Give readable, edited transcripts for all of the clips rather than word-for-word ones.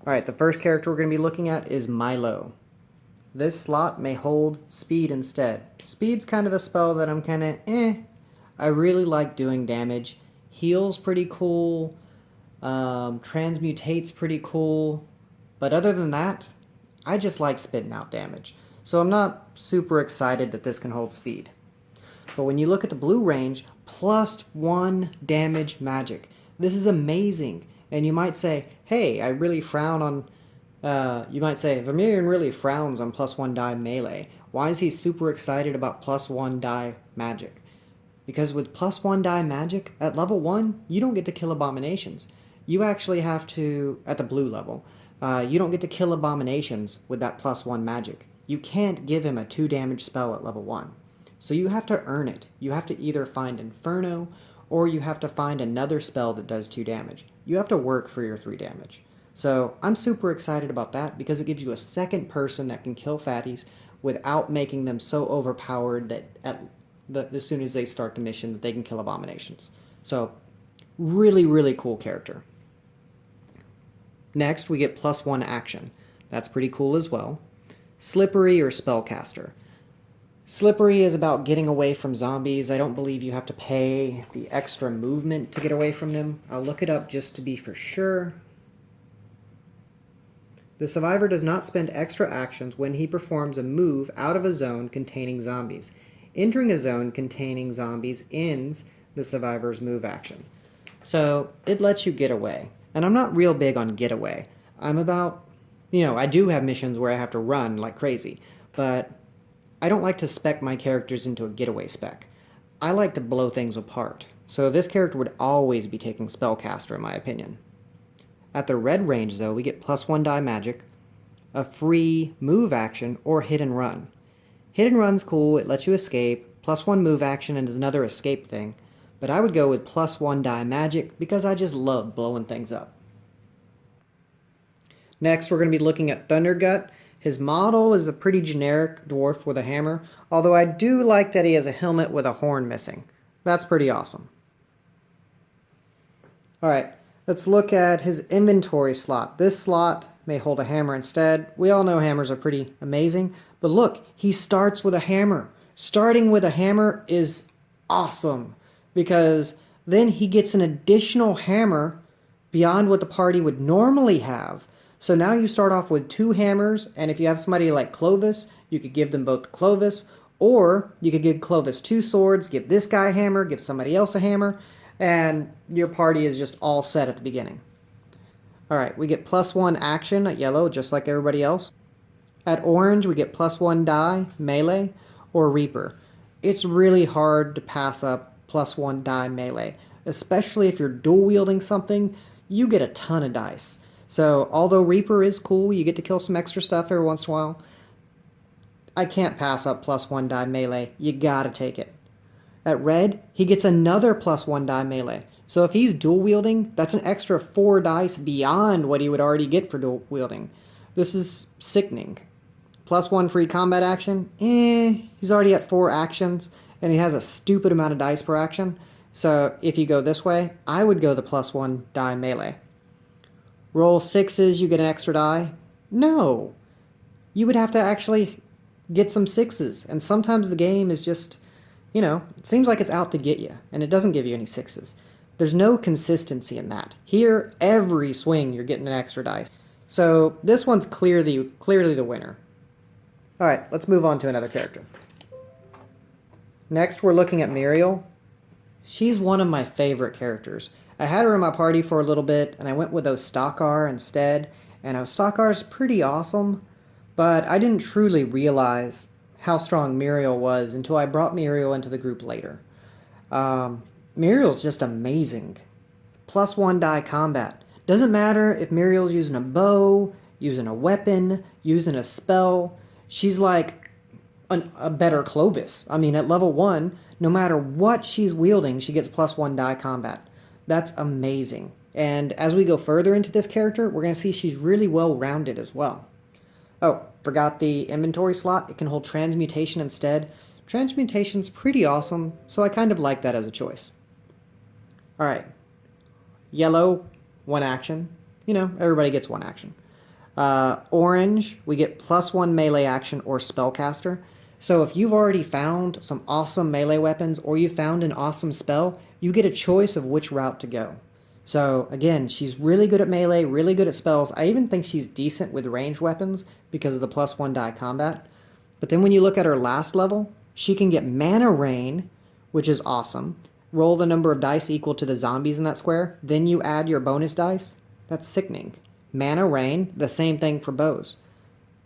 Alright, the first character we're going to be looking at is Milo. This slot may hold Speed instead. Speed's kind of a spell that I'm kind of I really like doing damage. Heal's pretty cool. Transmutate's pretty cool. But other than that, I just like spitting out damage. So I'm not super excited that this can hold Speed. But when you look at the blue range, +1 damage magic. This is amazing. And you might say, hey, I really frown on... you might say, Vermilion really frowns on +1 die melee. Why is he super excited about +1 die magic? Because with +1 die magic, at level 1, you don't get to kill abominations. You actually have to, at the blue level, you don't get to kill abominations with that +1 magic. You can't give him a 2 damage spell at level 1. So you have to earn it. You have to either find Inferno, or you have to find another spell that does 2 damage. You have to work for your 3 damage. So I'm super excited about that because it gives you a second person that can kill fatties without making them so overpowered that as soon as they start the mission that they can kill abominations. So really, really cool character. Next, we get +1 action. That's pretty cool as well. Slippery or Spellcaster. Slippery is about getting away from zombies. I don't believe you have to pay the extra movement to get away from them. I'll look it up just to be for sure. The survivor does not spend extra actions when he performs a move out of a zone containing zombies. Entering a zone containing zombies ends the survivor's move action. So it lets you get away. And I'm not real big on get away. I'm about, I do have missions where I have to run like crazy, but I don't like to spec my characters into a getaway spec. I like to blow things apart. So this character would always be taking Spellcaster in my opinion. At the red range though, we get +1 die magic, a free move action, or hit and run. Hit and run's cool, it lets you escape, +1 move action and is another escape thing, but I would go with +1 die magic because I just love blowing things up. Next we're going to be looking at Thundergut. His model is a pretty generic dwarf with a hammer, although I do like that he has a helmet with a horn missing. That's pretty awesome. Alright, let's look at his inventory slot. This slot may hold a hammer instead. We all know hammers are pretty amazing, but look, he starts with a hammer. Starting with a hammer is awesome, because then he gets an additional hammer beyond what the party would normally have. So now you start off with 2 hammers, and if you have somebody like Clovis, you could give them both Clovis, or you could give Clovis 2 swords, give this guy a hammer, give somebody else a hammer, and your party is just all set at the beginning. Alright, we get +1 action at yellow, just like everybody else. At orange, we get +1 die, melee, or Reaper. It's really hard to pass up +1 die melee, especially if you're dual wielding something, you get a ton of dice. So, although Reaper is cool, you get to kill some extra stuff every once in a while, I can't pass up +1 die melee. You gotta take it. At red, he gets another +1 die melee. So if he's dual wielding, that's an extra 4 dice beyond what he would already get for dual wielding. This is sickening. +1 free combat action, he's already at 4 actions, and he has a stupid amount of dice per action. So if you go this way, I would go the +1 die melee. Roll 6s, you get an extra die? No. You would have to actually get some 6s, and sometimes the game is just, it seems like it's out to get you, and it doesn't give you any 6s. There's no consistency in that. Here, every swing you're getting an extra dice. So this one's clearly the winner. Alright, let's move on to another character. Next, we're looking at Muriel. She's one of my favorite characters. I had her in my party for a little bit, and I went with Ostakar instead, and Ostakar's pretty awesome, but I didn't truly realize how strong Muriel was until I brought Muriel into the group later. Muriel's just amazing. +1 die combat. Doesn't matter if Muriel's using a bow, using a weapon, using a spell, she's like a better Clovis. I mean, at level 1, no matter what she's wielding, she gets +1 die combat. That's amazing. And as we go further into this character, we're going to see she's really well-rounded as well. Oh, forgot the inventory slot. It can hold Transmutation instead. Transmutation's pretty awesome, so I kind of like that as a choice. Alright. Yellow, 1 action. Everybody gets 1 action. Orange, we get +1 melee action or spellcaster. So if you've already found some awesome melee weapons or you found an awesome spell, you get a choice of which route to go. So again, she's really good at melee, really good at spells. I even think she's decent with ranged weapons because of the +1 die combat. But then when you look at her last level, she can get Mana Rain, which is awesome. Roll the number of dice equal to the zombies in that square, then you add your bonus dice. That's sickening. Mana Rain, the same thing for bows.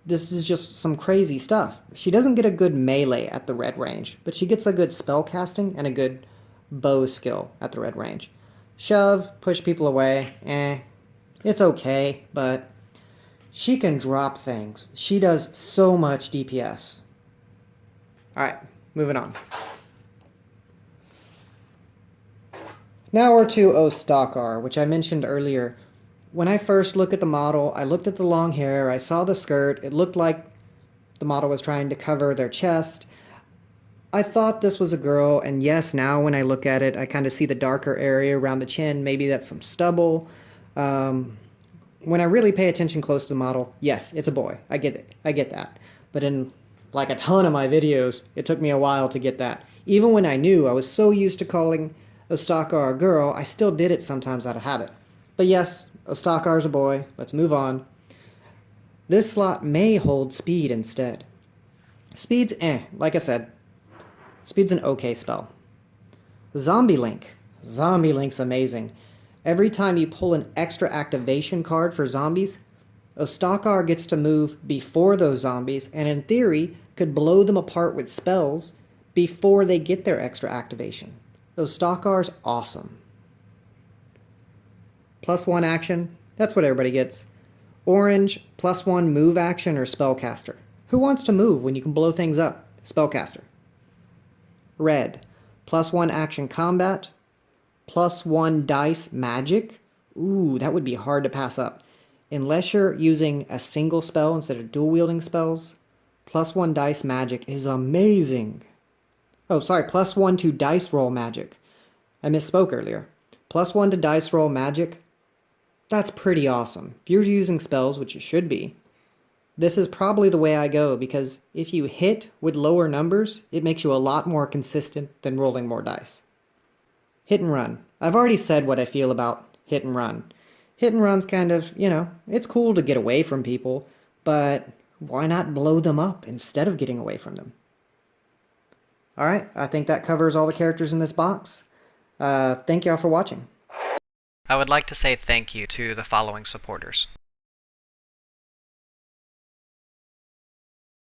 This is just some crazy stuff. She doesn't get a good melee at the red range, but she gets a good spell casting and a good bow skill at the red range. Shove, push people away, it's okay, but she can drop things. She does so much DPS. Alright, moving on. Now we're to Ostakar, which I mentioned earlier. When I first looked at the model, I looked at the long hair, I saw the skirt, it looked like the model was trying to cover their chest. I thought this was a girl, and yes, now when I look at it, I kind of see the darker area around the chin, maybe that's some stubble. When I really pay attention close to the model, yes, it's a boy, I get it, I get that. But in like a ton of my videos, it took me a while to get that. Even when I knew, I was so used to calling Ostakar a girl, I still did it sometimes out of habit. But yes, Ostakar's a boy. Let's move on. This slot may hold speed instead. Speed's like I said. Speed's an okay spell. Zombie Link. Zombie Link's amazing. Every time you pull an extra activation card for zombies, Ostakar gets to move before those zombies and in theory could blow them apart with spells before they get their extra activation. Ostakar's awesome. +1 action, that's what everybody gets. Orange, +1 move action or spellcaster. Who wants to move when you can blow things up? Spellcaster. Red, +1 action combat, +1 dice magic. Ooh, that would be hard to pass up. Unless you're using a single spell instead of dual wielding spells, +1 dice magic is amazing. Oh, sorry, +1 to dice roll magic. I misspoke earlier. +1 to dice roll magic. That's pretty awesome. If you're using spells, which you should be, this is probably the way I go because if you hit with lower numbers, it makes you a lot more consistent than rolling more dice. Hit and run. I've already said what I feel about hit and run. Hit and run's kind of, it's cool to get away from people, but why not blow them up instead of getting away from them? Alright, I think that covers all the characters in this box. Thank y'all for watching. I would like to say thank you to the following supporters: